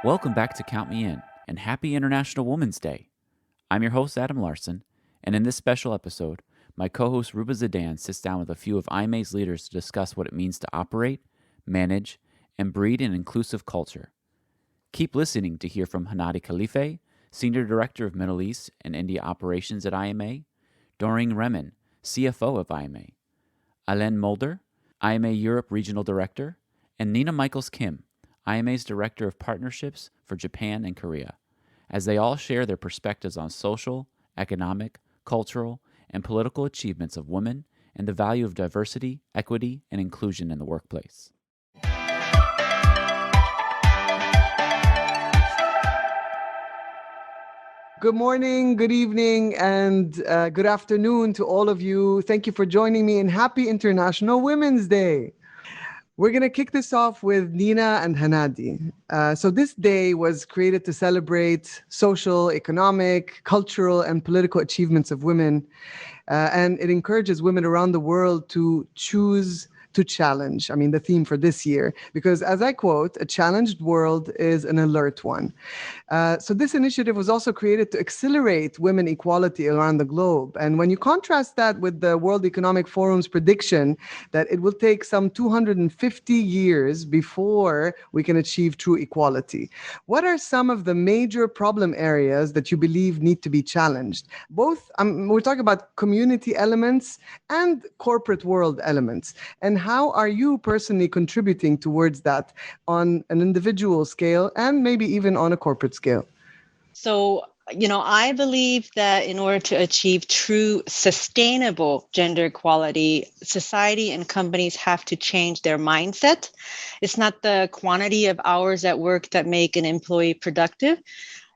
Welcome back to Count Me In, and happy International Women's Day. I'm your host, Adam Larson, and in this special episode, my co-host Ruba Zidan sits down with a few of IMA's leaders to discuss what it means to operate, manage, and breed an inclusive culture. Keep listening to hear from Hanadi Khalife, Senior Director of Middle East and India Operations at IMA, Doreen Remen, CFO of IMA, Alain Mulder, IMA Europe Regional Director, and Nina Michaels-Kim, IMA's Director of Partnerships for Japan and Korea, as they all share their perspectives on social, economic, cultural, and political achievements of women and the value of diversity, equity, and inclusion in the workplace. Good morning, good evening, and good afternoon to all of you. Thank you for joining me, and happy International Women's Day. We're going to kick this off with Nina and Hanadi. So this day was created to celebrate social, economic, cultural, and political achievements of women. And it encourages women around the world to choose to challenge. The theme for this year, because as I quote, a challenged world is an alert one. So this initiative was also created to accelerate women equality around the globe. And when you contrast that with the World Economic Forum's prediction that it will take some 250 years before we can achieve true equality, what are some of the major problem areas that you believe need to be challenged? Both, we're talking about community elements and corporate world elements. And how are you personally contributing towards that on an individual scale and maybe even on a corporate scale? So, I believe that in order to achieve true sustainable gender equality, society and companies have to change their mindset. It's not the quantity of hours at work that make an employee productive.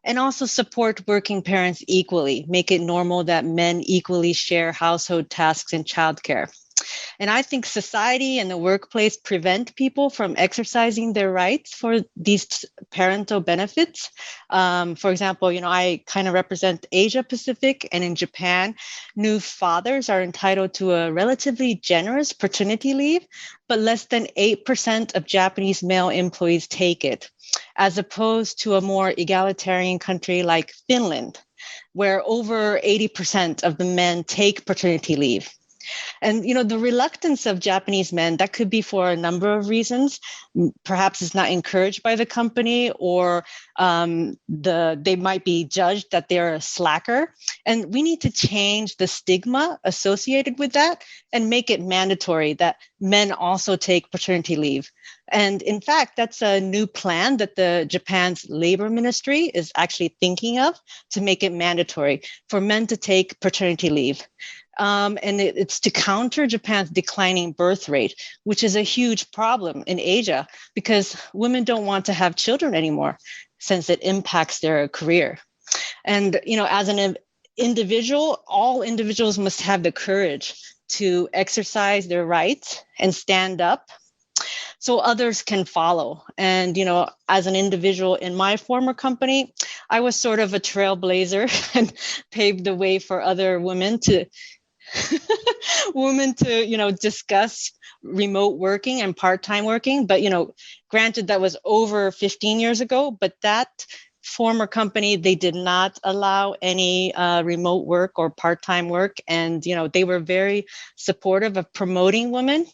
And also support working parents equally, make it normal that men equally share household tasks and childcare. And I think society and the workplace prevent people from exercising their rights for these parental benefits. For example, I kind of represent Asia Pacific, and in Japan, new fathers are entitled to a relatively generous paternity leave, but less than 8% of Japanese male employees take it, as opposed to a more egalitarian country like Finland, where over 80% of the men take paternity leave. And, the reluctance of Japanese men, that could be for a number of reasons. Perhaps it's not encouraged by the company, or they might be judged that they're a slacker. And we need to change the stigma associated with that and make it mandatory that men also take paternity leave. And in fact, that's a new plan that the Japan's labor ministry is actually thinking of, to make it mandatory for men to take paternity leave. And it's to counter Japan's declining birth rate, which is a huge problem in Asia because women don't want to have children anymore since it impacts their career. And, as an individual, all individuals must have the courage to exercise their rights and stand up so others can follow. And, as an individual in my former company, I was sort of a trailblazer and paved the way for other women to discuss remote working and part-time working. But, granted, that was over 15 years ago, but that former company, they did not allow any remote work or part-time work. And, they were very supportive of promoting women,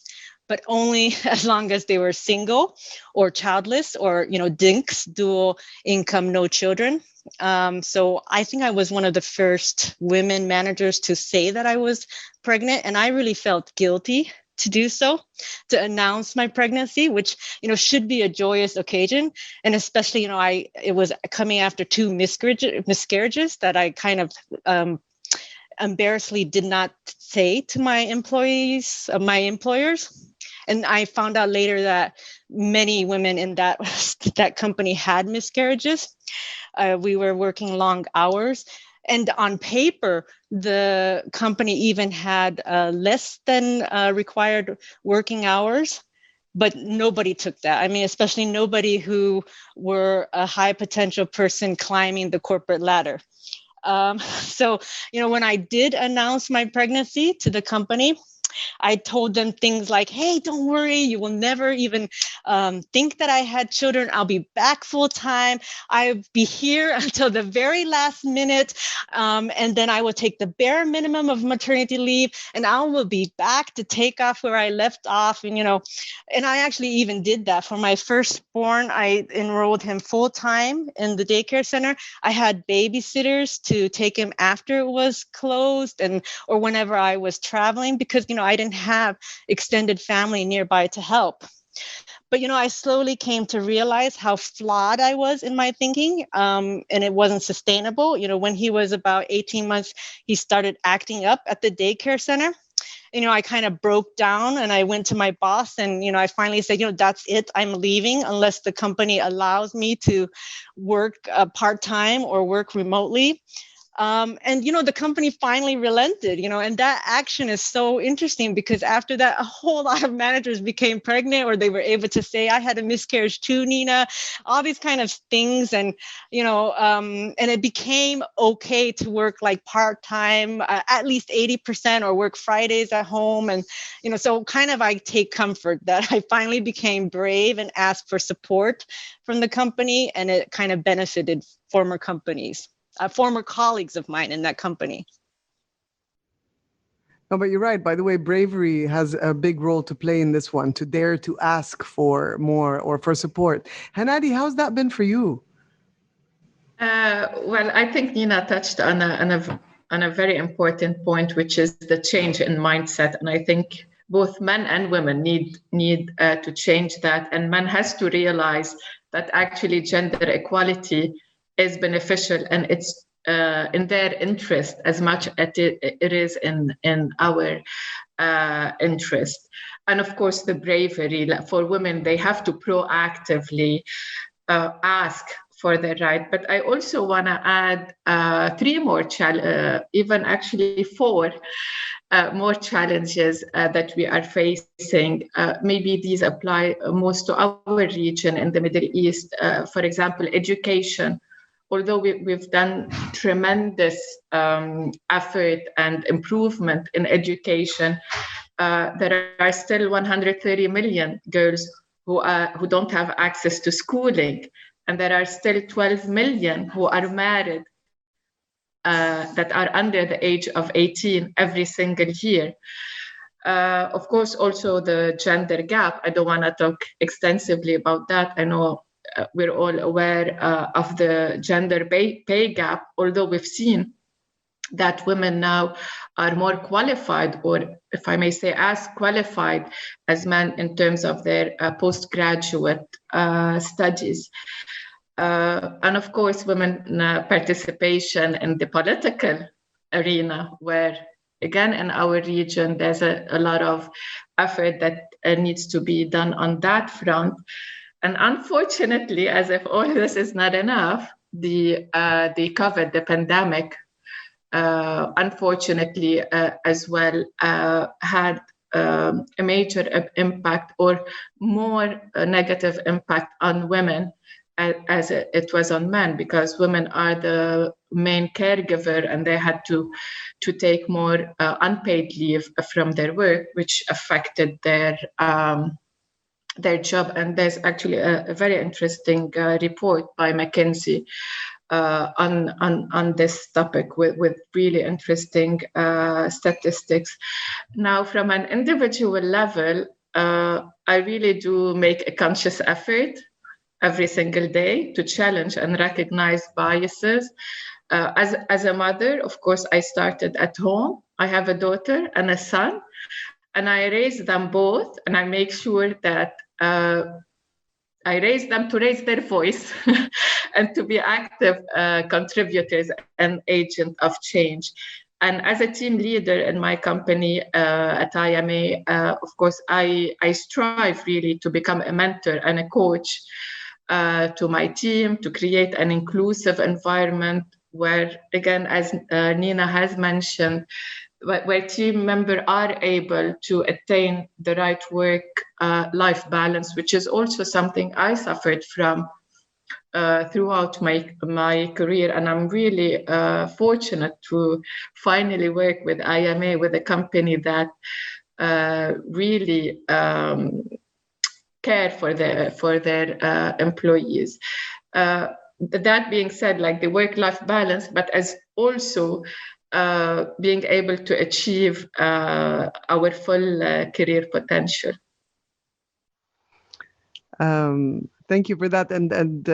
but only as long as they were single or childless or, DINKs, dual income, no children. So I think I was one of the first women managers to say that I was pregnant, and I really felt guilty to do so, to announce my pregnancy, which, should be a joyous occasion. And especially, it was coming after two miscarriages that I kind of embarrassingly did not say to my employers. And I found out later that many women in that company had miscarriages. We were working long hours. And on paper, the company even had less than required working hours. But nobody took that. Especially nobody who were a high potential person climbing the corporate ladder. So, when I did announce my pregnancy to the company, I told them things like, hey, don't worry, you will never even think that I had children. I'll be back full time. I'll be here until the very last minute. And then I will take the bare minimum of maternity leave, and I will be back to take off where I left off. And, and I actually even did that for my firstborn. I enrolled him full time in the daycare center. I had babysitters to take him after it was closed or whenever I was traveling, because, I didn't have extended family nearby to help. But, I slowly came to realize how flawed I was in my thinking, and it wasn't sustainable. When he was about 18 months, he started acting up at the daycare center. I kind of broke down, and I went to my boss, and, I finally said, that's it. I'm leaving unless the company allows me to work part-time or work remotely. And, the company finally relented, and that action is so interesting, because after that, a whole lot of managers became pregnant, or they were able to say, I had a miscarriage too, Nina, all these kind of things. And, and it became okay to work like part-time, at least 80%, or work Fridays at home. And, so kind of I take comfort that I finally became brave and asked for support from the company, and it kind of benefited former colleagues of mine in that company. No, but you're right. By the way, bravery has a big role to play in this one, to dare to ask for more or for support. Hanadi, how's that been for you? Well, I think Nina touched on a very important point, which is the change in mindset. And I think both men and women need to change that. And men has to realize that actually gender equality is beneficial, and it's in their interest as much as it is in our interest. And of course, the bravery for women, they have to proactively ask for their right. But I also want to add three more even actually four more challenges that we are facing. Maybe these apply most to our region in the Middle East. For example, education. Although we've done tremendous effort and improvement in education, there are still 130 million girls who don't have access to schooling, and there are still 12 million who are married that are under the age of 18 every single year. Of course, also the gender gap. I don't want to talk extensively about that. I know we're all aware of the gender pay gap, although we've seen that women now are more qualified, or if I may say, as qualified as men in terms of their postgraduate studies. And of course, women participation in the political arena, where, again, in our region, there's a lot of effort that needs to be done on that front. And unfortunately, as if all this is not enough, the COVID, the pandemic, unfortunately, as well, had a major impact, or more negative impact on women as it was on men, because women are the main caregiver, and they had to take more unpaid leave from their work, which affected their job. And there's actually a very interesting report by McKinsey on this topic with really interesting statistics. Now, from an individual level, I really do make a conscious effort every single day to challenge and recognize biases. As a mother, of course, I started at home. I have a daughter and a son, and I raise them both, and I make sure that I raise them to raise their voice and to be active contributors and agent of change. And as a team leader in my company at IMA, of course, I strive really to become a mentor and a coach to my team, to create an inclusive environment where, again, as Nina has mentioned, where team members are able to attain the right work-life balance, which is also something I suffered from throughout my career. And I'm really fortunate to finally work with IMA, with a company that really care for their employees. That being said, like the work-life balance, but as also being able to achieve our full career potential. Thank you for that. And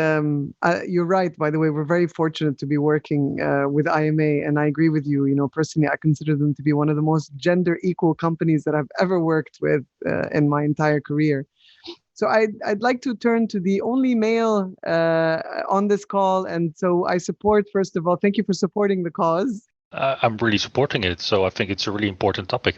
you're right, by the way, we're very fortunate to be working with IMA. And I agree with you. You know, personally, I consider them to be one of the most gender equal companies that I've ever worked with in my entire career. So I'd like to turn to the only male on this call. And so I support, first of all, thank you for supporting the cause. I'm really supporting it. So I think it's a really important topic,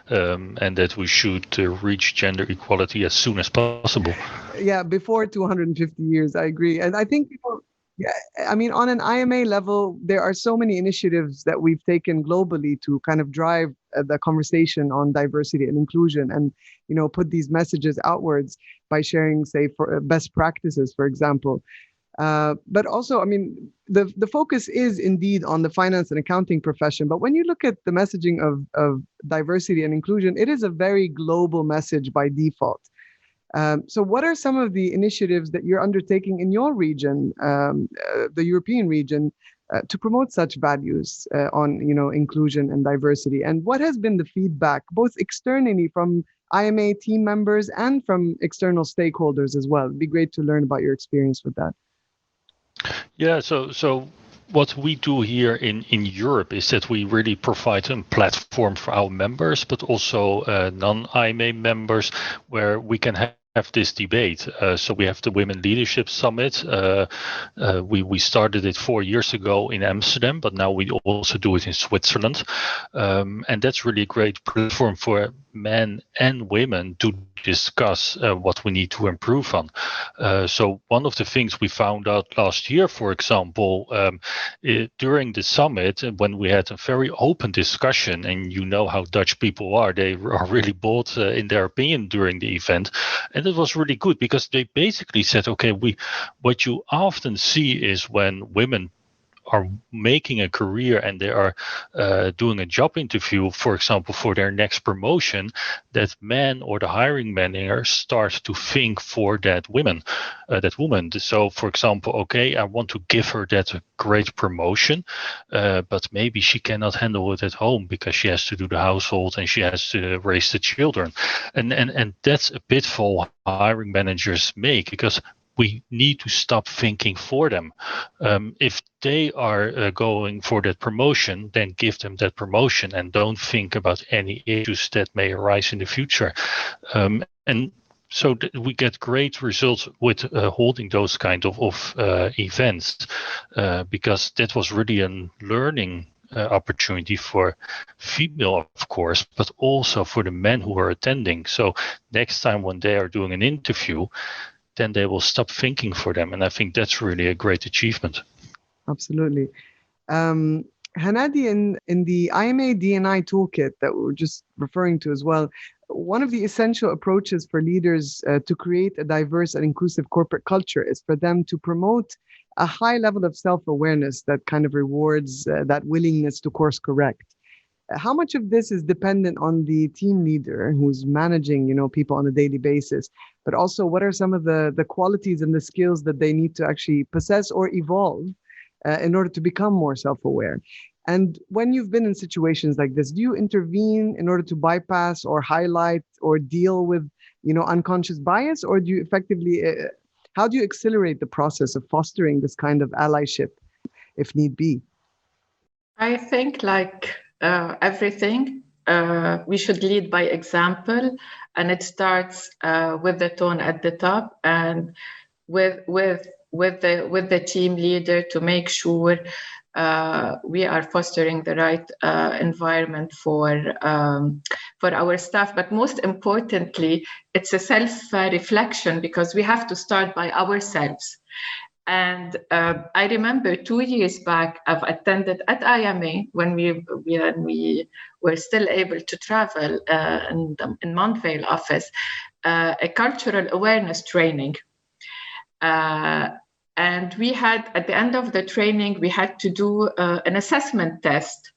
and that we should reach gender equality as soon as possible. Yeah, before 250 years, I agree. And I think people, yeah, I mean, on an IMA level, there are so many initiatives that we've taken globally to kind of drive the conversation on diversity and inclusion, and, you know, put these messages outwards by sharing, say, for best practices, for example. But also, I mean, the focus is indeed on the finance and accounting profession. But when you look at the messaging of diversity and inclusion, it is a very global message by default. So what are some of the initiatives that you're undertaking in your region, the European region, to promote such values on, you know, inclusion and diversity? And what has been the feedback, both externally from IMA team members and from external stakeholders as well? It'd be great to learn about your experience with that. Yeah, so what we do here in Europe is that we really provide a platform for our members, but also non-IMA members, where we can have this debate. So we have the Women Leadership Summit. We started it 4 years ago in Amsterdam, but now we also do it in Switzerland. And that's really a great platform for men and women to discuss what we need to improve on. So one of the things we found out last year, for example, during the summit, when we had a very open discussion, and you know how Dutch people are, they are really bold in their opinion during the event. And it was really good because they basically said, okay, what you often see is when women are making a career and they are doing a job interview, for example, for their next promotion, that man or the hiring manager starts to think for that woman. So, for example, okay, I want to give her that great promotion, but maybe she cannot handle it at home because she has to do the household and she has to raise the children. And that's a pitfall hiring managers make, because we need to stop thinking for them. If they are going for that promotion, then give them that promotion and don't think about any issues that may arise in the future. And so we get great results with holding those kind of events, because that was really a learning opportunity for female, of course, but also for the men who are attending. So next time when they are doing an interview, then they will stop thinking for them. And I think that's really a great achievement. Absolutely. Hanadi, in the IMA D&I toolkit that we were just referring to as well, one of the essential approaches for leaders to create a diverse and inclusive corporate culture is for them to promote a high level of self-awareness that kind of rewards that willingness to course correct. How much of this is dependent on the team leader who's managing, you know, people on a daily basis, but also what are some of the qualities and the skills that they need to actually possess or evolve in order to become more self-aware? And when you've been in situations like this, do you intervene in order to bypass or highlight or deal with, you know, unconscious bias, or do you effectively, how do you accelerate the process of fostering this kind of allyship if need be? I think like everything, we should lead by example, and it starts with the tone at the top and with the team leader to make sure we are fostering the right environment for our staff. But most importantly, it's a self-reflection, because we have to start by ourselves. And I remember 2 years back, I've attended at IMA when we were still able to travel in Mount Vale office, a cultural awareness training. And we had, at the end of the training, we had to do an assessment test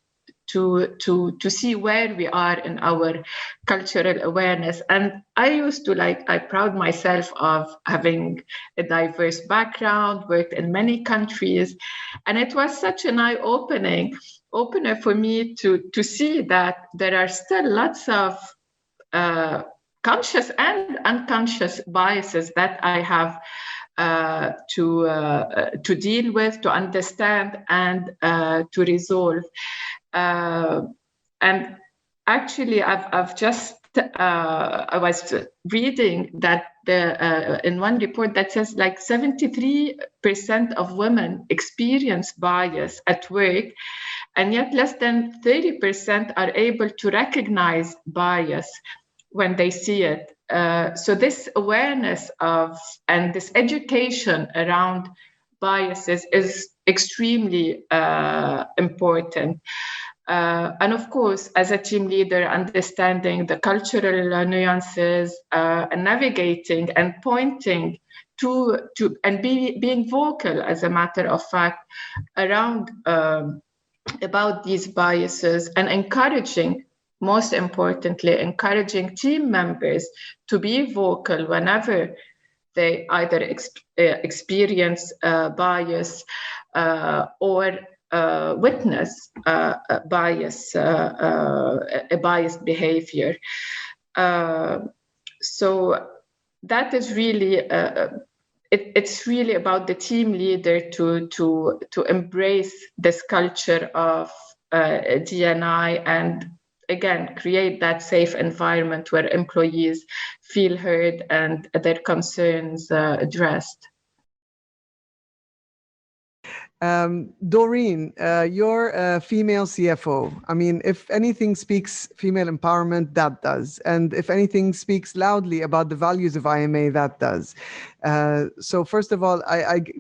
to see where we are in our cultural awareness. And I proud myself of having a diverse background, worked in many countries, and it was such an opener for me to see that there are still lots of conscious and unconscious biases that I have to deal with, to understand, and to resolve. And actually, I've just I was reading that in one report that says like 73% of women experience bias at work, and yet less than 30% are able to recognize bias when they see it. So this awareness of and this education around biases is extremely important. And of course, as a team leader, understanding the cultural nuances and navigating and pointing to and being vocal, as a matter of fact, around about these biases, and encouraging, most importantly, encouraging team members to be vocal whenever they either experience bias or witness a biased behavior. So that is really it's really about the team leader to embrace this culture of D&I, and again create that safe environment where employees feel heard and their concerns addressed. Doreen, you're a female CFO. I mean, if anything speaks female empowerment, that does. And if anything speaks loudly about the values of IMA, that does. So first of all,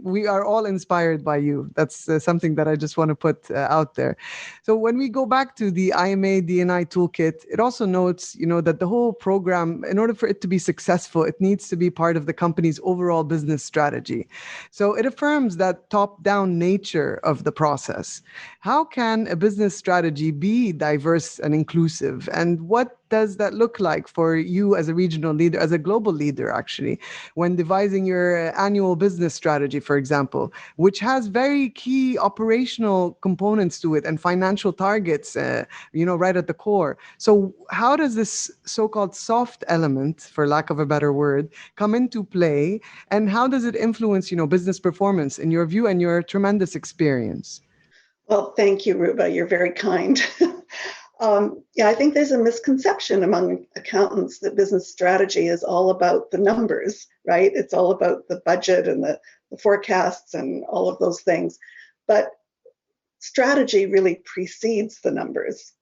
we are all inspired by you. That's something that I just want to put out there. So when we go back to the IMA D&I toolkit, it also notes, that the whole program, in order for it to be successful, it needs to be part of the company's overall business strategy. So it affirms that top-down nature of the process. How can a business strategy be diverse and inclusive? And what does that look like for you as a regional leader, as a global leader, actually, when devising your annual business strategy, for example, which has very key operational components to it and financial targets, right at the core. So how does this so-called soft element, for lack of a better word, come into play? And how does it influence, business performance in your view and your tremendous experience? Well, thank you, Ruba. You're very kind. I think there's a misconception among accountants that business strategy is all about the numbers, right? It's all about the budget and the forecasts and all of those things. But strategy really precedes the numbers.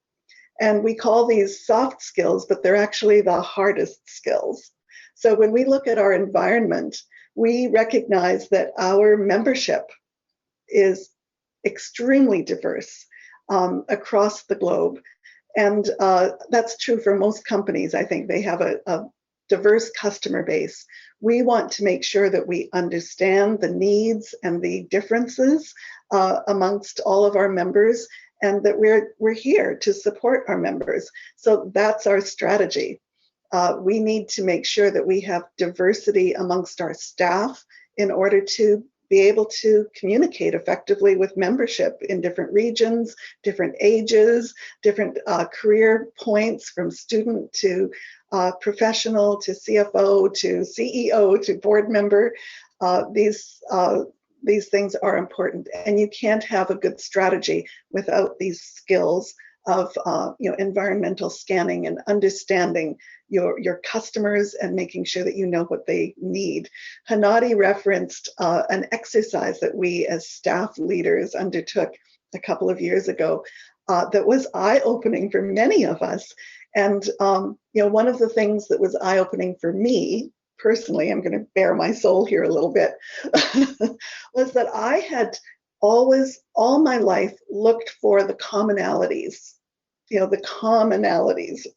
And we call these soft skills, but they're actually the hardest skills. So when we look at our environment, we recognize that our membership is extremely diverse across the globe. And that's true for most companies. I think they have a diverse customer base. We want to make sure that we understand the needs and the differences amongst all of our members, and that we're here to support our members. So that's our strategy. We need to make sure that we have diversity amongst our staff in order to be able to communicate effectively with membership in different regions, different ages, different career points, from student to professional to CFO to CEO to board member. These things are important, and you can't have a good strategy without these skills of environmental scanning and understanding your customers and making sure that you know what they need. Hanadi referenced an exercise that we as staff leaders undertook a couple of years ago that was eye-opening for many of us. And one of the things that was eye-opening for me personally, I'm going to bare my soul here a little bit, was that I had always, all my life, looked for the commonalities,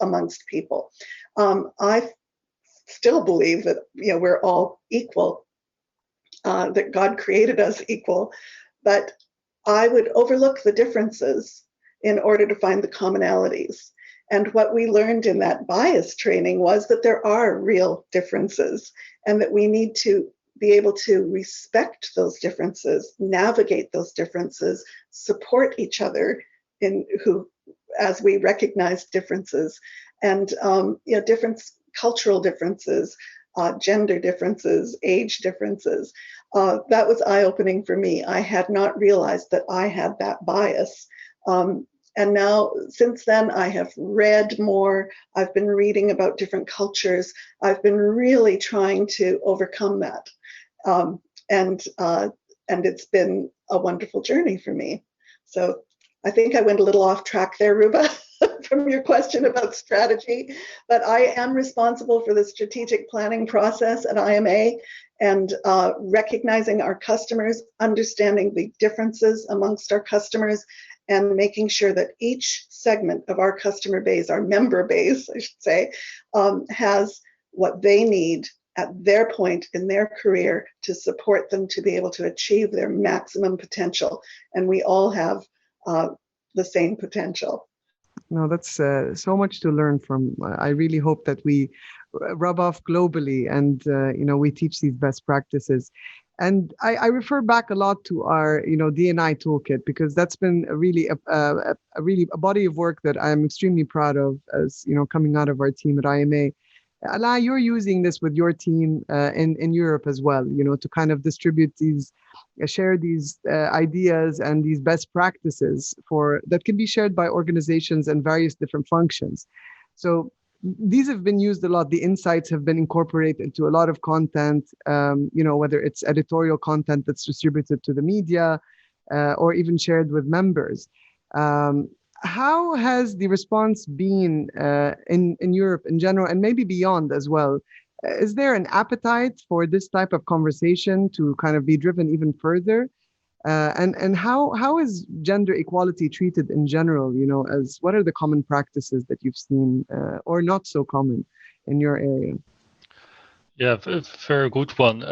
amongst people. I still believe that, we're all equal, that God created us equal, but I would overlook the differences in order to find the commonalities. And what we learned in that bias training was that there are real differences and that we need to be able to respect those differences, navigate those differences, support each other as we recognize differences, and cultural differences, gender differences, age differences. That was eye-opening for me. I had not realized that I had that bias. And now, since then, I have read more. I've been reading about different cultures. I've been really trying to overcome that. And it's been a wonderful journey for me. So I think I went a little off track there, Ruba, from your question about strategy. But I am responsible for the strategic planning process at IMA, and recognizing our customers, understanding the differences amongst our customers, and making sure that each segment of our customer base, our member base, I should say, has what they need at their point in their career to support them to be able to achieve their maximum potential. And we all have the same potential. No, that's so much to learn from. I really hope that we rub off globally and, we teach these best practices. And I refer back a lot to our, D&I toolkit, because that's been really a body of work that I'm extremely proud of as, coming out of our team at IMA. Ala, you're using this with your team in Europe as well, to kind of distribute share these ideas and these best practices that can be shared by organizations and various different functions. So these have been used a lot. The insights have been incorporated into a lot of content, whether it's editorial content that's distributed to the media or even shared with members. How has the response been in Europe in general, and maybe beyond as well? Is there an appetite for this type of conversation to kind of be driven even further? And how is gender equality treated in general? As what are the common practices that you've seen or not so common in your area? Yeah, very good one.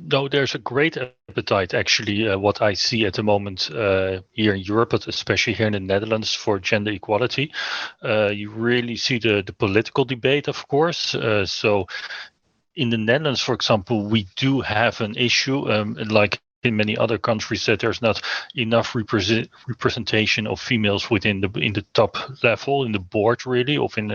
No, there's a great appetite, actually, what I see at the moment here in Europe, but especially here in the Netherlands, for gender equality. You really see the political debate, of course. So in the Netherlands, for example, we do have an issue, like in many other countries, that there's not enough representation of females in the top level, in the board, really, of in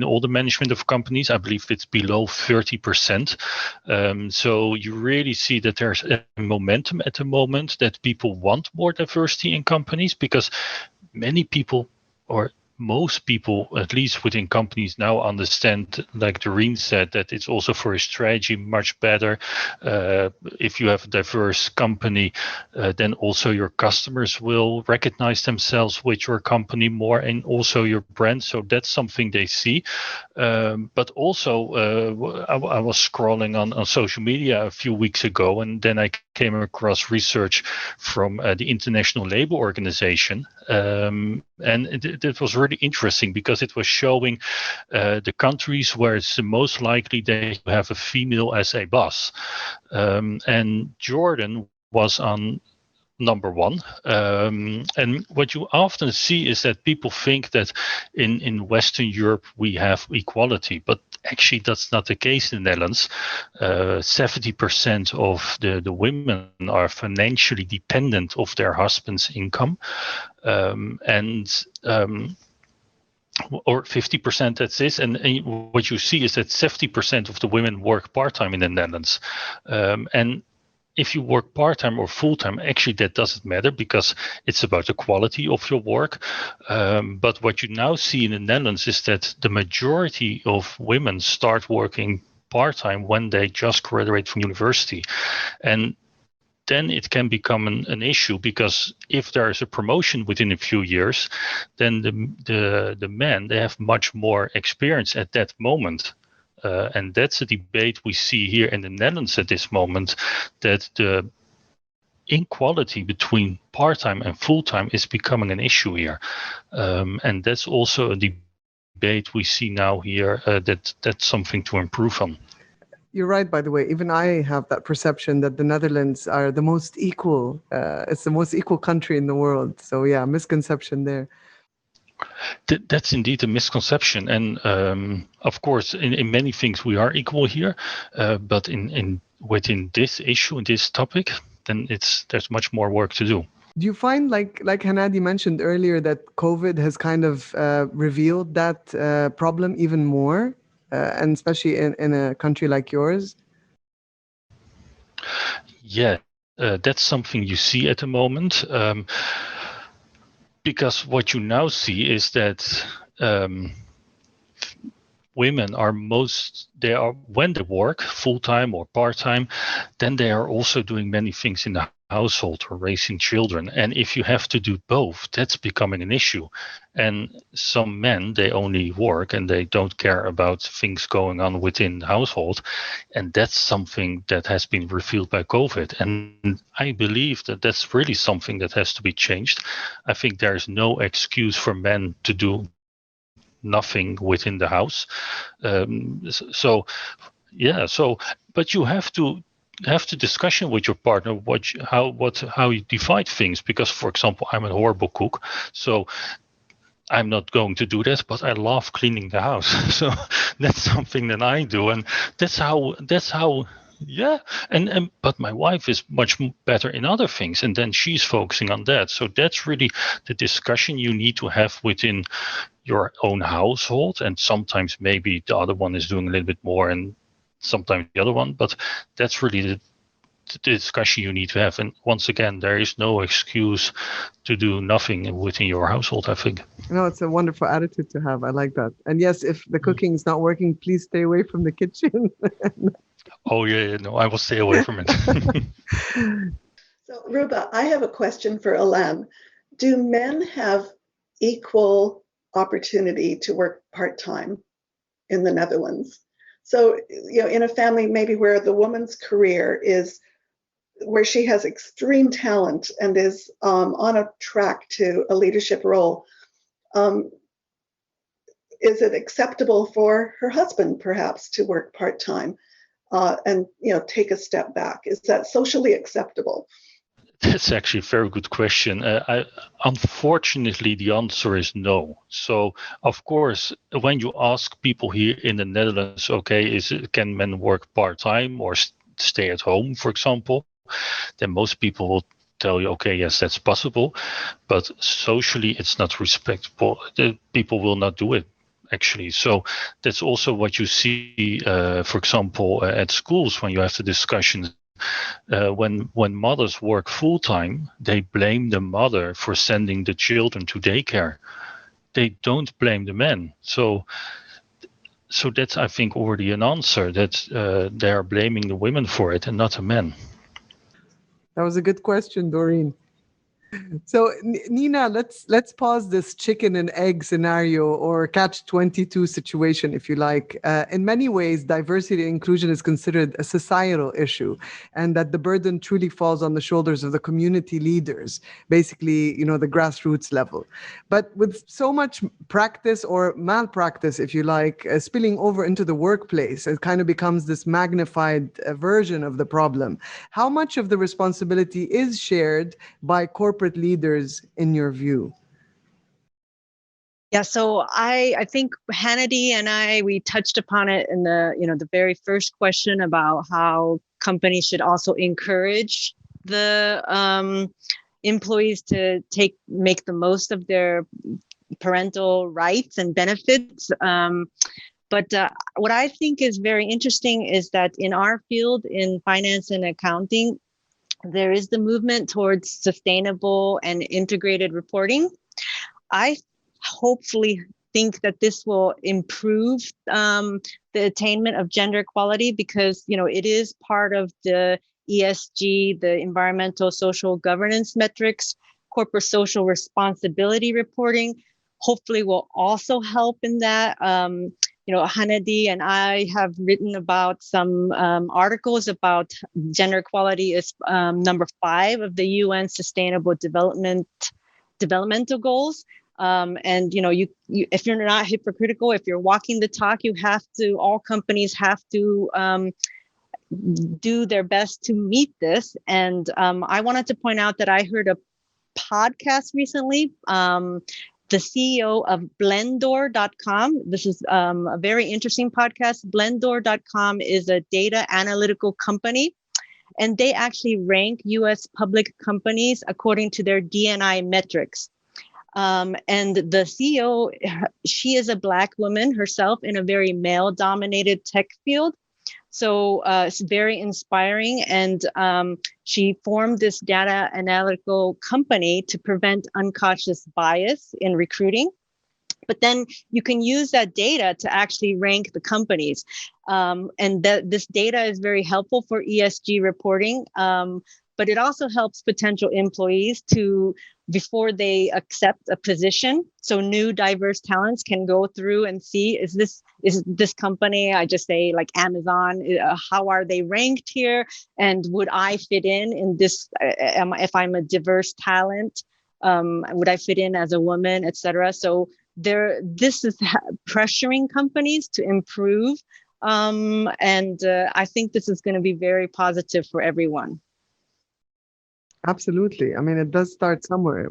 all the management of companies. I believe it's below 30%. So you really see that there's a momentum at the moment that people want more diversity in companies, because many people, or most people, at least within companies, now understand, like Doreen said, that it's also for a strategy much better. If you have a diverse company, then also your customers will recognize themselves with your company more, and also your brand. So that's something they see. But also, I was scrolling on social media a few weeks ago, and then I came across research from the International Labour Organization. And it was really interesting, because it was showing the countries where it's the most likely that you have a female as a boss. And Jordan was on number one. And what you often see is that people think that in Western Europe we have equality, but actually that's not the case in the Netherlands. 70% of the women are financially dependent of their husband's income, or 50%, that's this. And what you see is that 70% of the women work part-time in the Netherlands. And if you work part-time or full-time, actually that doesn't matter, because it's about the quality of your work. But what you now see in the Netherlands is that the majority of women start working part-time when they just graduate from university. And then it can become an issue, because if there is a promotion within a few years, then the men, they have much more experience at that moment. And that's a debate we see here in the Netherlands at this moment, that the inequality between part-time and full-time is becoming an issue here. And that's also a debate we see now here, that's something to improve on. You're right, by the way. Even I have that perception that the Netherlands are the most equal. It's the most equal country in the world. So yeah, misconception there. That's indeed a misconception, and of course, in many things we are equal here, but in within this issue, in this topic, then there's much more work to do. Do you find, like Hanadi mentioned earlier, that COVID has kind of revealed that problem even more, and especially in a country like yours? Yeah, that's something you see at the moment, because what you now see is that women are when they work full-time or part-time, then they are also doing many things in the household or raising children. And if you have to do both, that's becoming an issue. And some men, they only work and they don't care about things going on within the household. And that's something that has been revealed by COVID. And I believe that that's really something that has to be changed. I think there is no excuse for men to do nothing within the house. But you have to have the discussion with your partner how you divide things, because, for example, I'm a horrible cook, so I'm not going to do that, but I love cleaning the house. So that's something that I do, and that's how yeah. And but my wife is much better in other things, and then she's focusing on that. So that's really the discussion you need to have within your own household, and sometimes maybe the other one is doing a little bit more and sometimes the other one, but that's really the discussion you need to have. And once again, there is no excuse to do nothing within your household, I think. No, it's a wonderful attitude to have. I like that. And yes, if the cooking is not working, please stay away from the kitchen. Oh yeah, no, I will stay away from it. So Ruba, I have a question for Alain. Do men have equal opportunity to work part-time in the Netherlands? So, in a family maybe where the woman's career is where she has extreme talent and is on a track to a leadership role, is it acceptable for her husband perhaps to work part-time and take a step back? Is that socially acceptable? That's actually a very good question. Unfortunately, the answer is no. So, of course, when you ask people here in the Netherlands, okay, can men work part-time or stay at home, for example, then most people will tell you, okay, yes, that's possible. But socially, it's not respectable. The people will not do it, actually. So that's also what you see, for example, at schools when you have the discussions. When mothers work full-time, they blame the mother for sending the children to daycare. They don't blame the men. So that's, I think, already an answer, that they are blaming the women for it and not the men. That was a good question, Doreen. So Nina, let's pause this chicken and egg scenario, or catch-22 situation, if you like. In many ways, diversity and inclusion is considered a societal issue, and that the burden truly falls on the shoulders of the community leaders, basically, the grassroots level. But with so much practice or malpractice, if you like, spilling over into the workplace, it kind of becomes this magnified version of the problem. How much of the responsibility is shared by corporate leaders in your view? Yeah, so I think Hannity and we touched upon it in the very first question about how companies should also encourage the employees to make the most of their parental rights and benefits. But what I think is very interesting is that in our field, in finance and accounting, there is the movement towards sustainable and integrated reporting. I hopefully think that this will improve the attainment of gender equality, because it is part of the ESG, the environmental social governance metrics. Corporate social responsibility reporting hopefully will also help in that. Hannity and I have written about some articles about gender equality is number 5 of the UN Sustainable Developmental Goals. And you if you're not hypocritical, if you're walking the talk, all companies have to do their best to meet this. And I wanted to point out that I heard a podcast recently the CEO of Blendor.com. This is a very interesting podcast. Blendor.com is a data analytical company, and they actually rank U.S. public companies according to their D&I metrics. And the CEO, she is a Black woman herself in a very male-dominated tech field. So it's very inspiring. And she formed this data analytical company to prevent unconscious bias in recruiting. But then you can use that data to actually rank the companies. And this data is very helpful for ESG reporting. But it also helps potential employees to, before they accept a position, so new diverse talents can go through and see, is this company, I just say like Amazon, how are they ranked here? And would I fit in this, if I'm a diverse talent, would I fit in as a woman, etc. So this is pressuring companies to improve. And I think this is going to be very positive for everyone. Absolutely. I mean, it does start somewhere.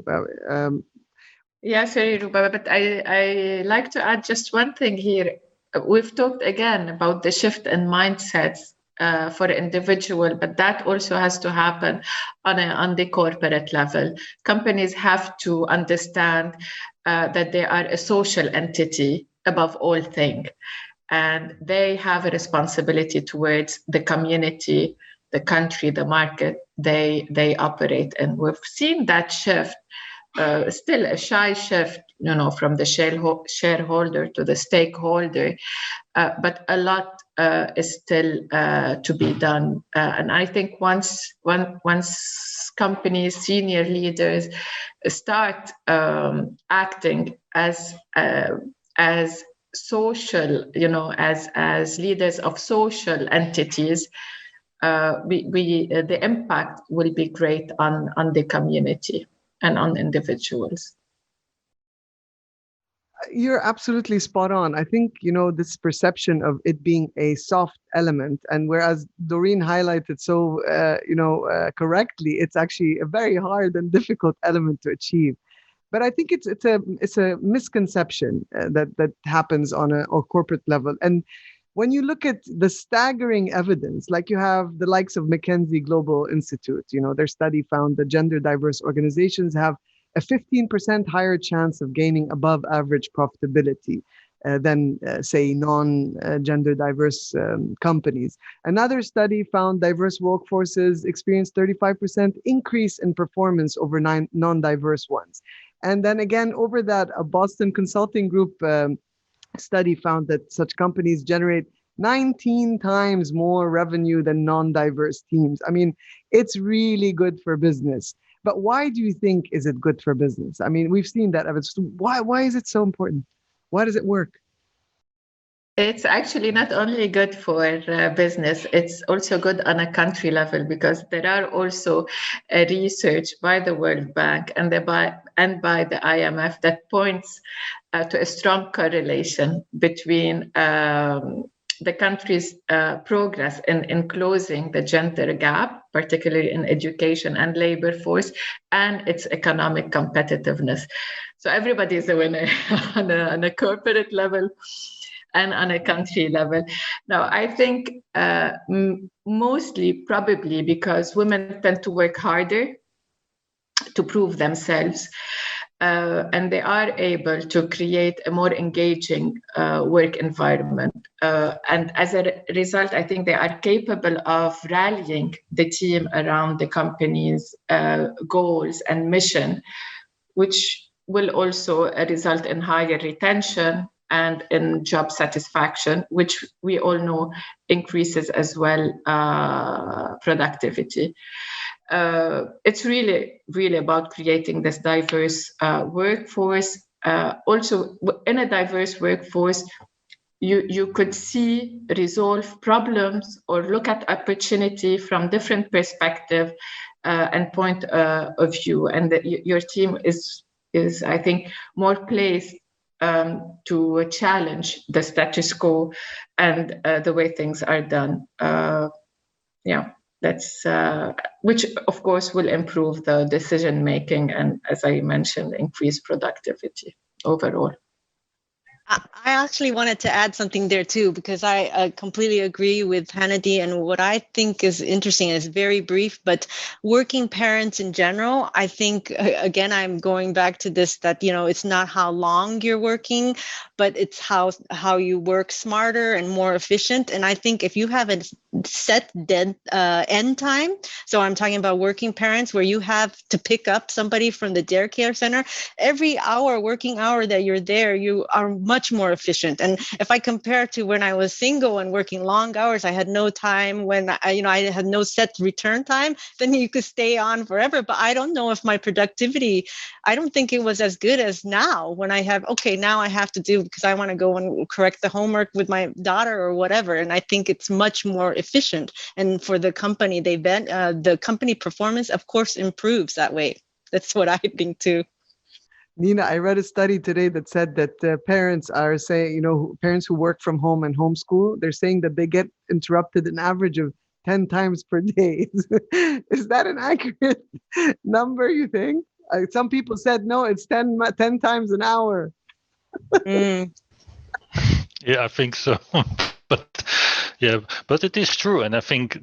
Yeah, sorry, Ruba, but I like to add just one thing here. We've talked again about the shift in mindsets for the individual, but that also has to happen on the corporate level. Companies have to understand that they are a social entity above all things, and they have a responsibility towards the community, the country, the market they operate in. We've seen that shift, still a shy shift, from the shareholder to the stakeholder, but a lot is still to be done. And I think once companies, senior leaders start acting as social, as leaders of social entities, the impact will be great on the community and on individuals. You're absolutely spot on. I think, this perception of it being a soft element, and whereas Doreen highlighted so, correctly, it's actually a very hard and difficult element to achieve. But I think it's a misconception that happens on a corporate level. And when you look at the staggering evidence, like you have the likes of McKinsey Global Institute, their study found that gender diverse organizations have a 15% higher chance of gaining above average profitability than, say, non-gender diverse companies. Another study found diverse workforces experience 35% increase in performance over non-diverse ones. And then again, over that, a Boston Consulting Group study found that such companies generate 19 times more revenue than non-diverse teams. I mean, it's really good for business. But why do you think is it good for business? I mean, we've seen that evidence. Why is it so important? Why does it work? It's actually not only good for business, it's also good on a country level, because there are also research by the World Bank and by the IMF that points to a strong correlation between the country's progress in closing the gender gap, particularly in education and labor force, and its economic competitiveness. So everybody is a winner on a corporate level and on a country level. Now, I think mostly probably because women tend to work harder to prove themselves, and they are able to create a more engaging work environment. And as a result, I think they are capable of rallying the team around the company's goals and mission, which will also result in higher retention and in job satisfaction, which we all know increases as well productivity. It's really, really about creating this diverse workforce. Also, in a diverse workforce, you could see, resolve problems, or look at opportunity from different perspective and point of view. And your team is, I think, more placed to challenge the status quo and the way things are done. That's which of course will improve the decision making and, as I mentioned, increase productivity. overall. I actually wanted to add something there too, because I completely agree with Hannity. And what I think is interesting is very brief, but working parents in general, I think, again, I'm going back to this, that, it's not how long you're working, but it's how you work smarter and more efficient. And I think if you have a set dead end time, so I'm talking about working parents where you have to pick up somebody from the daycare center, every working hour that you're there, you are much more efficient. And if I compare to when I was single and working long hours, I had no time when I had no set return time, then you could stay on forever. But I don't know if my productivity, I don't think it was as good as now when I have, now I have to do, because I want to go and correct the homework with my daughter or whatever. And I think it's much more efficient. And for the company, the company performance, of course, improves that way. That's what I think too. Nina, I read a study today that said that parents are saying, parents who work from home and homeschool, they're saying that they get interrupted an average of 10 times per day. Is that an accurate number, you think? Some people said, no, it's 10 times an hour. Yeah, I think so. But it is true, and I think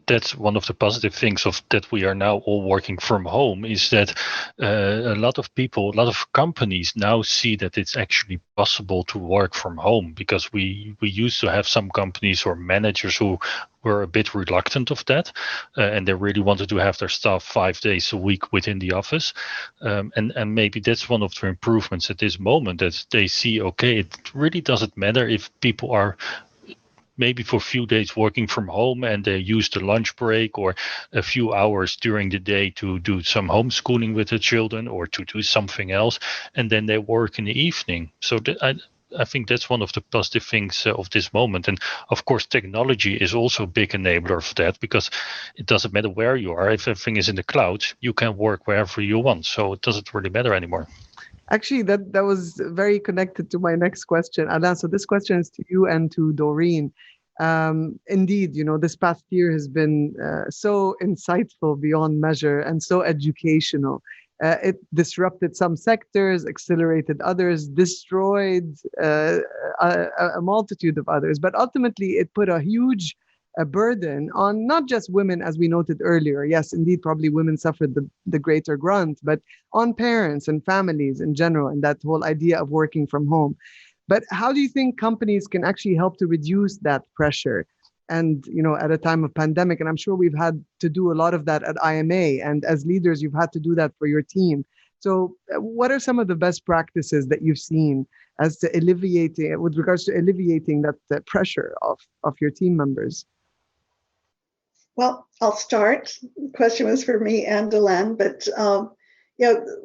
that's one of the positive things of that we are now all working from home, is that a lot of companies now see that it's actually possible to work from home, because we used to have some companies or managers who were a bit reluctant of that, and they really wanted to have their staff 5 days a week within the office, and maybe that's one of the improvements at this moment, that they see, it really doesn't matter if people are maybe for a few days working from home and they use the lunch break or a few hours during the day to do some homeschooling with the children or to do something else, and then they work in the evening. So I think that's one of the positive things of this moment. And of course, technology is also a big enabler of that, because it doesn't matter where you are. If everything is in the cloud, you can work wherever you want. So it doesn't really matter anymore. Actually, that was very connected to my next question, Alain. So this question is to you and to Doreen. Indeed, this past year has been so insightful beyond measure and so educational. It disrupted some sectors, accelerated others, destroyed a multitude of others. But ultimately, it put a huge burden on not just women, as we noted earlier. Yes, indeed, probably women suffered the greater grunt, but on parents and families in general, and that whole idea of working from home. But how do you think companies can actually help to reduce that pressure? And, at a time of pandemic, and I'm sure we've had to do a lot of that at IMA, and as leaders, you've had to do that for your team. So what are some of the best practices that you've seen as to with regards to alleviating that pressure of your team members? Well, I'll start. The question was for me and Alain, but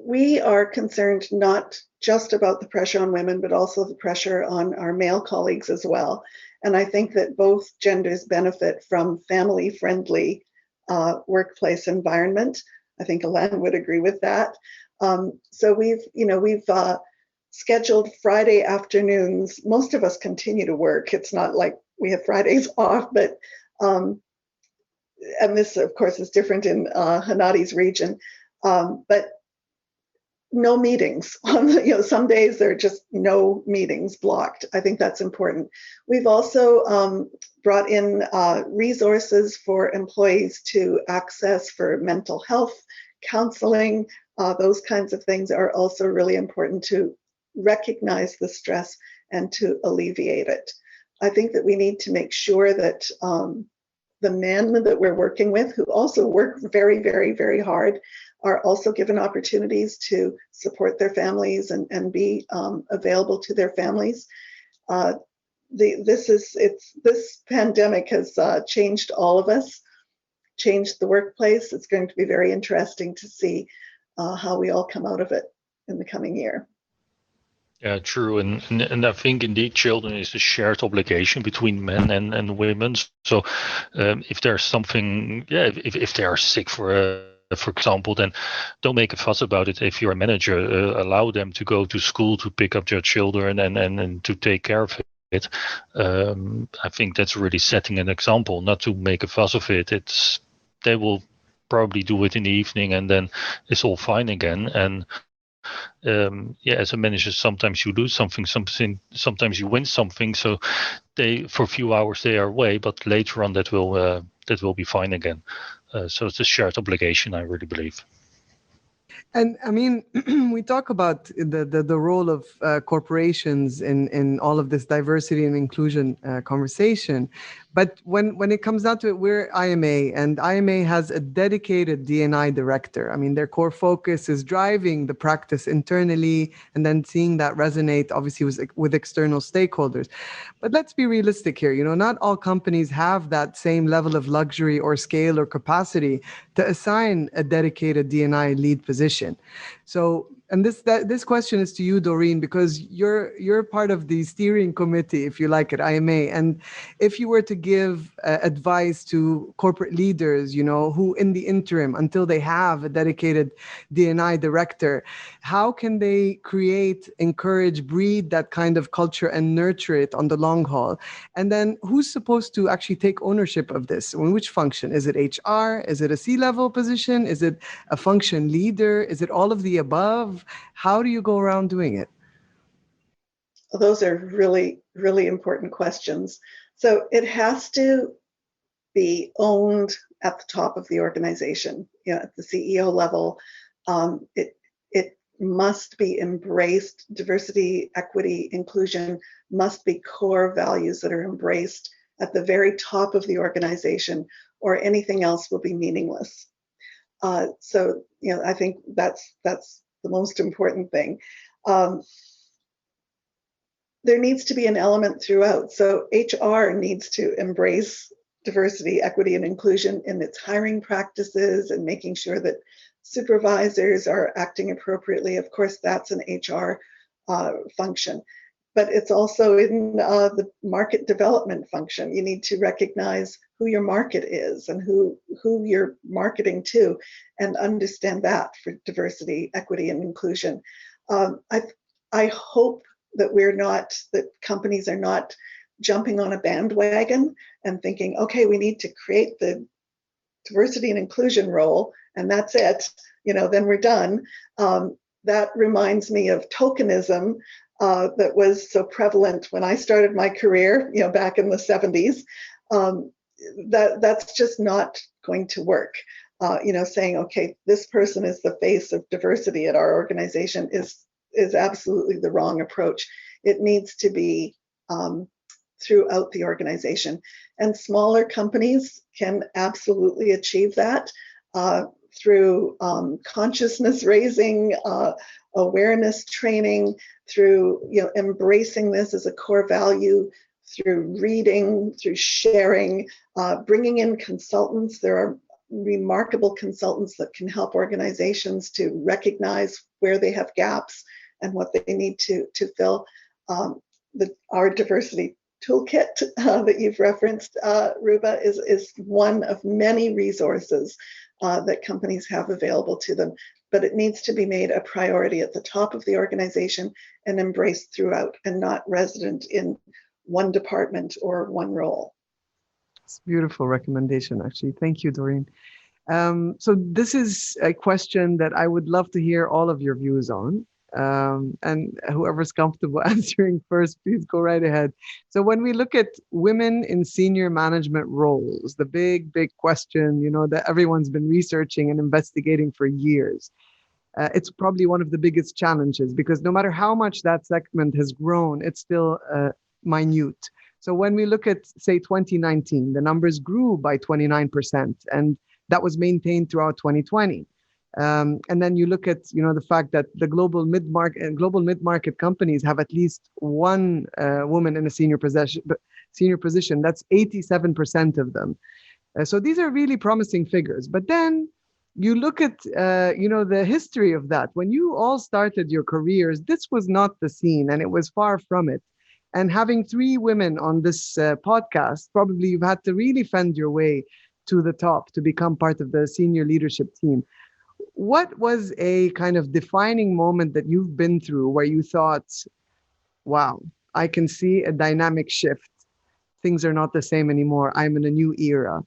we are concerned not just about the pressure on women, but also the pressure on our male colleagues as well. And I think that both genders benefit from family-friendly workplace environment. I think Alain would agree with that. So we've scheduled Friday afternoons. Most of us continue to work. It's not like we have Fridays off, but and this, of course, is different in Hannati's region, but no meetings. Some days there are just no meetings blocked. I think that's important. We've also brought in resources for employees to access for mental health, counseling. Those kinds of things are also really important to recognize the stress and to alleviate it. I think that we need to make sure that the men that we're working with, who also work very, very, very hard, are also given opportunities to support their families and be available to their families. This pandemic has changed all of us, changed the workplace. It's going to be very interesting to see how we all come out of it in the coming year. Yeah, true. And I think indeed children is a shared obligation between men and women. So if there's something, if they are sick for example, then don't make a fuss about it. If you're a manager, allow them to go to school to pick up their children and to take care of it. I think that's really setting an example, not to make a fuss of it. They will probably do it in the evening and then it's all fine again. And as a manager, sometimes you lose something, sometimes you win something. So for a few hours they are away, but later on that will be fine again. So it's a shared obligation, I really believe. And I mean, we talk about the role of corporations in all of this diversity and inclusion conversation. But when it comes down to it, we're IMA, and IMA has a dedicated D&I director. I mean, their core focus is driving the practice internally and then seeing that resonate, obviously, with external stakeholders. But let's be realistic here. Not all companies have that same level of luxury or scale or capacity to assign a dedicated D&I lead position. So, and this question is to you, Doreen, because you're part of the steering committee, if you like, at IMA. And if you were to give advice to corporate leaders, who in the interim, until they have a dedicated D&I director, how can they create, encourage, breed that kind of culture and nurture it on the long haul? And then who's supposed to actually take ownership of this? In which function? Is it HR? Is it a C-level position? Is it a function leader? Is it all of the above? How do you go around doing it? Well, those are really, really important questions. So it has to be owned at the top of the organization, at the CEO level. It must be embraced. Diversity, equity, inclusion must be core values that are embraced at the very top of the organization, or anything else will be meaningless. So, I think that's the most important thing. There needs to be an element throughout. So HR needs to embrace diversity, equity, and inclusion in its hiring practices and making sure that supervisors are acting appropriately. Of course, that's an HR function. But it's also in the market development function. You need to recognize who your market is and who you're marketing to, and understand that for diversity, equity, and inclusion. I hope that companies are not jumping on a bandwagon and thinking, okay, we need to create the diversity and inclusion role, and that's it. Then we're done. That reminds me of tokenism. That was so prevalent when I started my career, back in the 70s. That's just not going to work. Saying, okay, this person is the face of diversity at our organization is absolutely the wrong approach. It needs to be throughout the organization. And smaller companies can absolutely achieve that through consciousness raising, awareness training, through embracing this as a core value, through reading, through sharing, bringing in consultants. There are remarkable consultants that can help organizations to recognize where they have gaps and what they need to fill. Our diversity toolkit that you've referenced, Ruba, is one of many resources that companies have available to them. But it needs to be made a priority at the top of the organization and embraced throughout, and not resident in one department or one role. It's a beautiful recommendation, actually. Thank you, Doreen. So this is a question that I would love to hear all of your views on. And whoever's comfortable answering first, please go right ahead. So when we look at women in senior management roles, the big question, that everyone's been researching and investigating for years, it's probably one of the biggest challenges, because no matter how much that segment has grown, it's still minute. So when we look at, say, 2019, the numbers grew by 29%, and that was maintained throughout 2020. And then you look at, the fact that the global mid-market companies have at least one woman in a senior position. That's 87% of them. So these are really promising figures. But then you look at, the history of that. When you all started your careers, this was not the scene, and it was far from it. And having 3 women on this podcast, probably you've had to really fend your way to the top to become part of the senior leadership team. What was a kind of defining moment that you've been through where you thought, wow, I can see a dynamic shift. Things are not the same anymore. I'm in a new era.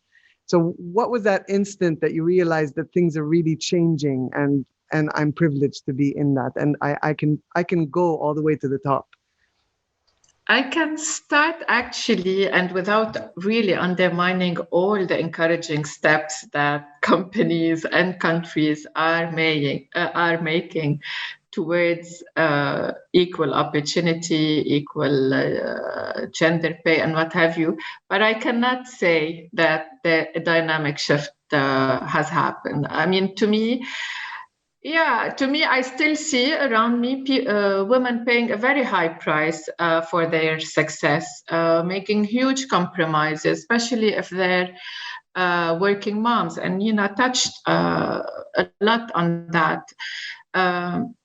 So what was that instant that you realized that things are really changing and and I'm privileged to be in that, and I can go all the way to the top. I can start actually, and without really undermining all the encouraging steps that companies and countries are making towards equal opportunity, equal gender pay, and what have you. But I cannot say that the dynamic shift has happened. I mean, to me, I still see around me women paying a very high price for their success, making huge compromises, especially if they're working moms. And Nina touched a lot on that. And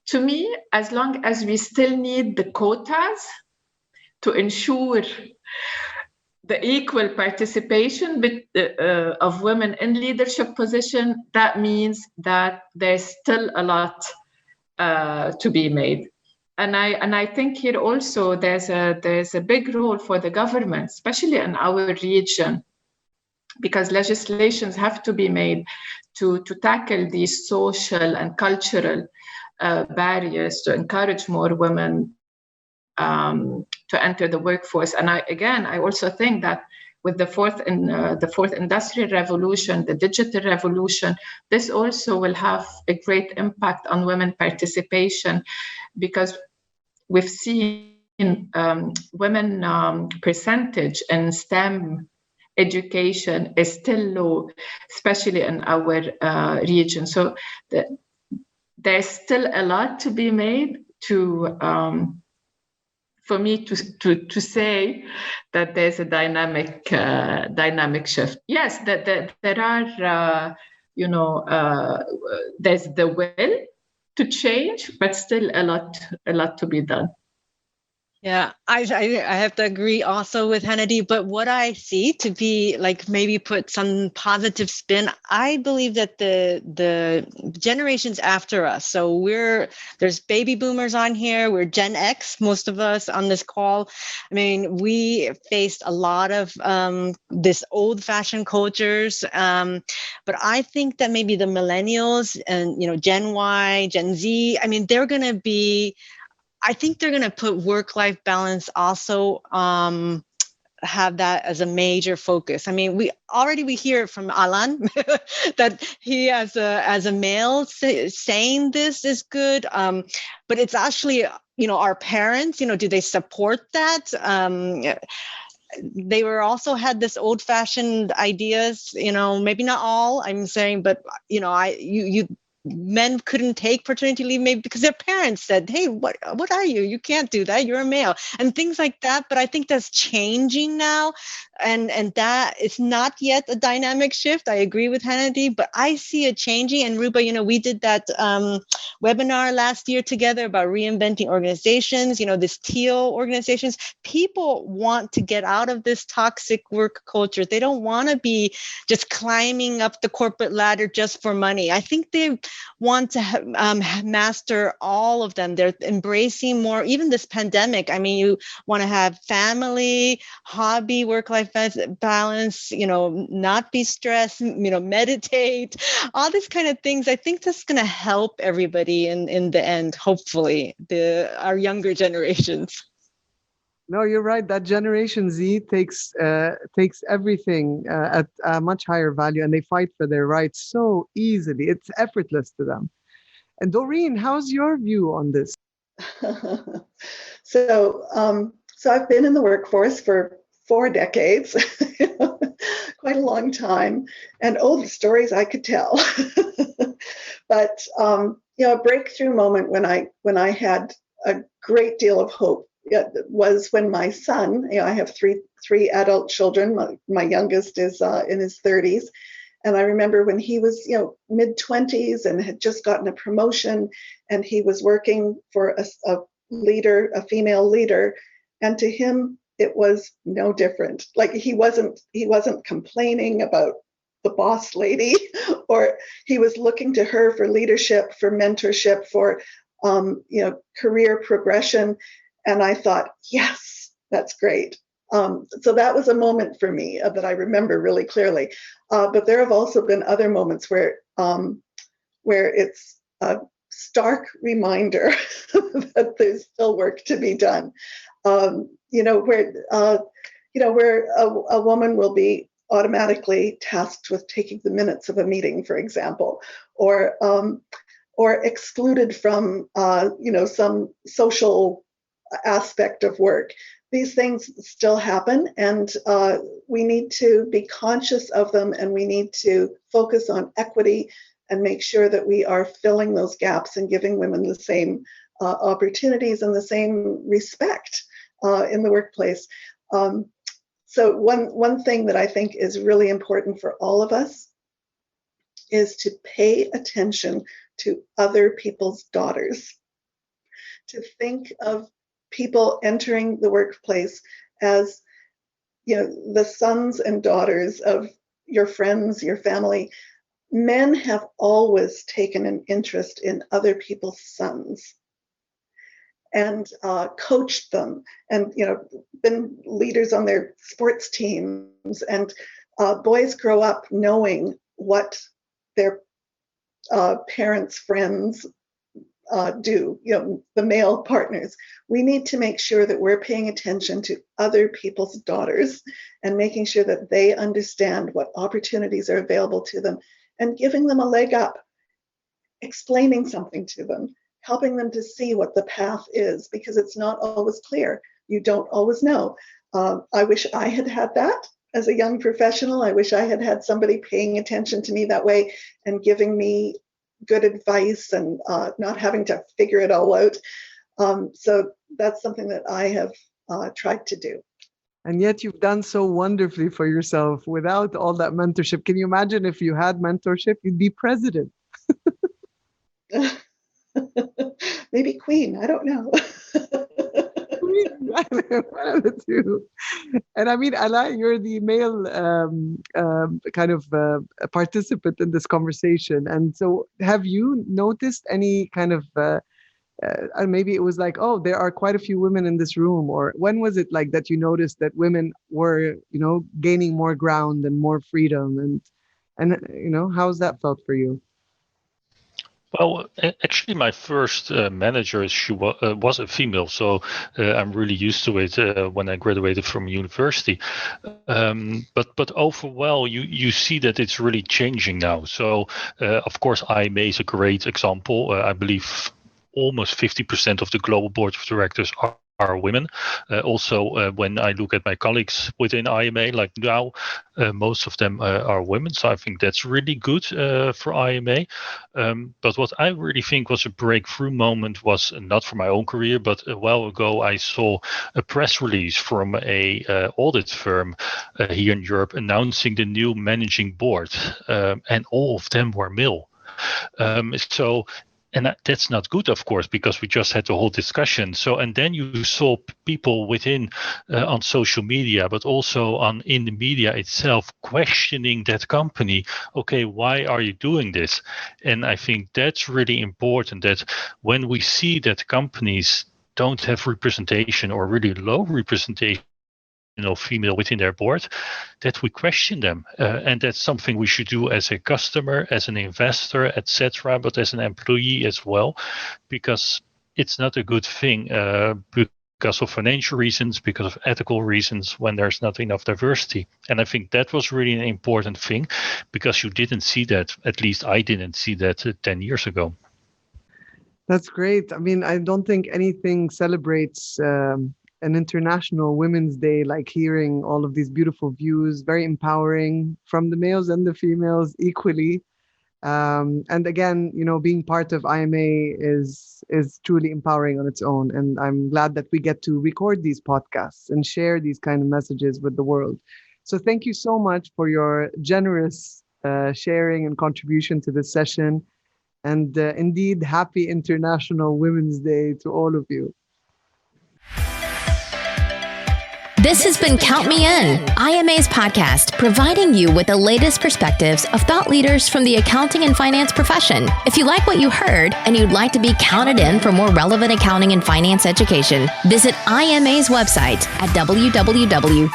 to me, as long as we still need the quotas to ensure the equal participation of women in leadership position, that means that there's still a lot to be made. And I think here also there's a big role for the government, especially in our region, because legislations have to be made to tackle these social and cultural barriers to encourage more women to enter the workforce. And I also think that with the fourth industrial revolution, the digital revolution, this also will have a great impact on women participation, because we've seen women percentage in STEM education is still low, especially in our region. So there's still a lot to be made for me to say that there's a dynamic shift. Yes, that there are there's the will to change, but still a lot to be done. Yeah, I have to agree also with Hannity, but what I see to be like maybe put some positive spin, I believe that the generations after us, so there's baby boomers on here, we're Gen X, most of us on this call. I mean, we faced a lot of this old-fashioned cultures, but I think that maybe the millennials and Gen Y, Gen Z, I mean, I think they're going to put work-life balance also have that as a major focus. I mean, we hear from Alan that he as a male saying this is good, but it's actually our parents. Do they support that? They were also had this old-fashioned ideas. Maybe not all. I'm saying, but men couldn't take paternity leave maybe because their parents said, hey, what are you? You can't do that. You're a male, and things like that. But I think that's changing now. And that it's not yet a dynamic shift. I agree with Hannity, but I see it changing. And Ruba, we did that webinar last year together about reinventing organizations, this teal organizations. People want to get out of this toxic work culture. They don't want to be just climbing up the corporate ladder just for money. I think they want to master all of them. They're embracing more, even this pandemic. I mean, you want to have family, hobby, work-life balance, not be stressed, meditate, all these kind of things. I think that's going to help everybody in the end, hopefully, our younger generations. No, you're right. That Generation Z takes everything at a much higher value, and they fight for their rights so easily. It's effortless to them. And Doreen, how's your view on this? So I've been in the workforce for 4 decades, quite a long time, and the stories I could tell. But a breakthrough moment when I had a great deal of hope was when my son, I have three adult children. My youngest is in his 30s. And I remember when he was, mid-20s and had just gotten a promotion, and he was working for a leader, a female leader. And to him, it was no different. Like he wasn't complaining about the boss lady, or he was looking to her for leadership, for mentorship, for, career progression. And I thought, yes, that's great. So that was a moment for me that I remember really clearly. But there have also been other moments where where it's a stark reminder that there's still work to be done. Where a woman will be automatically tasked with taking the minutes of a meeting, for example, or excluded from some social aspect of work. These things still happen, and we need to be conscious of them, and we need to focus on equity and make sure that we are filling those gaps and giving women the same opportunities and the same respect in the workplace. So one thing that I think is really important for all of us is to pay attention to other people's daughters, to think of people entering the workplace as, the sons and daughters of your friends, your family. Men have always taken an interest in other people's sons and coached them, and been leaders on their sports teams. And boys grow up knowing what their parents' friends do, the male partners. We need to make sure that we're paying attention to other people's daughters and making sure that they understand what opportunities are available to them and giving them a leg up, explaining something to them, helping them to see what the path is, because it's not always clear. You don't always know. I wish I had had that as a young professional. I wish I had had somebody paying attention to me that way and giving me good advice and not having to figure it all out. So that's something that I have tried to do. And yet you've done so wonderfully for yourself without all that mentorship. Can you imagine if you had mentorship, you'd be president? Maybe queen, I don't know. One of the two. And I mean, Ala, you're the male kind of participant in this conversation. And so have you noticed any kind of, maybe it was like, oh, there are quite a few women in this room, or when was it like that you noticed that women were, gaining more ground and more freedom, and how's that felt for you? Well, actually, my first manager, she was a female, so I'm really used to it when I graduated from university. But overall, you see that it's really changing now. So, of course, IMA is a great example. I believe almost 50% of the global board of directors are women. Also, when I look at my colleagues within IMA, like now, most of them are women. So I think that's really good for IMA. But what I really think was a breakthrough moment was not for my own career, but a while ago I saw a press release from a audit firm here in Europe announcing the new managing board, and all of them were male. And that's not good, of course, because we just had the whole discussion. So, and then you saw people within on social media, but also in the media itself, questioning that company. Okay, why are you doing this? And I think that's really important, that when we see that companies don't have representation or really low representation, female within their board, that we question them, and that's something we should do as a customer, as an investor, etc., but as an employee as well, because it's not a good thing because of financial reasons, because of ethical reasons, when there's not enough diversity. And I think that was really an important thing, because you didn't see that, at least I didn't see that 10 years ago. That's great. I mean, I don't think anything celebrates an International Women's Day like hearing all of these beautiful views, very empowering from the males and the females equally. And again, being part of IMA is truly empowering on its own. And I'm glad that we get to record these podcasts and share these kind of messages with the world. So thank you so much for your generous sharing and contribution to this session. And indeed, happy International Women's Day to all of you. This has been Count Me In, IMA's podcast, providing you with the latest perspectives of thought leaders from the accounting and finance profession. If you like what you heard and you'd like to be counted in for more relevant accounting and finance education, visit IMA's website at www.imanet.org.